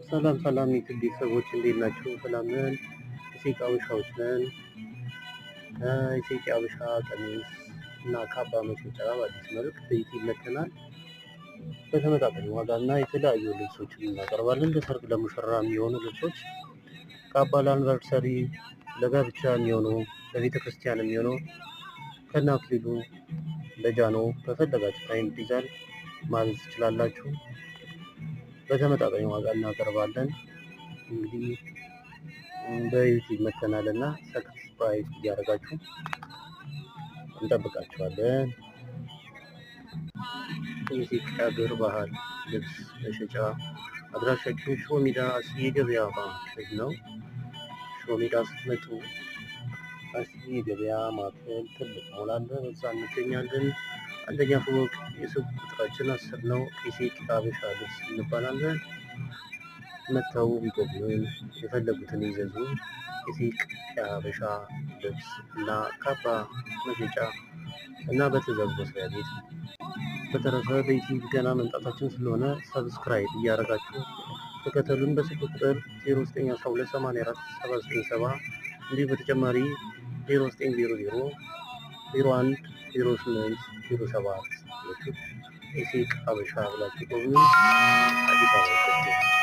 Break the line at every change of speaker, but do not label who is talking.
ሰላም ሰላም የዩቲዩብ ቤተሰቦች እንዴት ናችሁ? ሰላም ነን። የሴት አበሻዎች ነን። የሴት አበሻ ቀሚስ እና ካባ መሸጫ በአዲስ መልክ በዩቲዩብ መጥተናል። በተመጣጣኝ ዋጋ እና የተለያዩ ልብሶችን እናቀርባለን። ለሰርግ ለሙሽራ የሚሆኑ ልብሶች፣ ካባ ለአኒቨርሰሪ፣ ለጋብቻ የሚሆኑ፣ ለቤተ ክርስቲያን የሚሆኑ ከነ አክሊሉ ለጃኖ በፈለጋችሁ አይነት ዲዛይን ማዘዝ ትችላላችሁ። በተመጣጣኝ ዋጋ እናቀርባለን። እንግዲህ በዩቲዩብ መተናል እና ሰብስክራይብ እያደረጋችሁ እንጠብቃችኋለን። የኢትዮጵያ ሀገር ባህል ልብስ መሸጫ አድራሻችን ሾ ሜዳ አስዬ ገበያ ማዕከል ነው። ሾ ሜዳ ስትመጡ አስዬ ገበያ ማዕከል ትልቅ ሞል አለ፣ በዛ እንገኛለን። አንደኛ ፎቅ የሱቅ ቁጥራችን 10 ነው። የሴት አበሻ ልብስ እንባላለን። መጥተው ቢጎብኙን የፈለጉትን ይዘዙ። የሴት የሀበሻ ልብስ እና ካባ መሸጫ እና በትዕዛዝ መስሪያ ቤት። በተረፈ በዩቲዩብ ገና መምጣታችን ስለሆነ ሰብስክራይብ እያደረጋችሁ ተከተሉን። በስልክ ቁጥር 0912847797 እንዲሁ በተጨማሪ 0900 01 08 07 የሴት አበሻ ብላችሁ ጎብኙ። አዲስ አበባ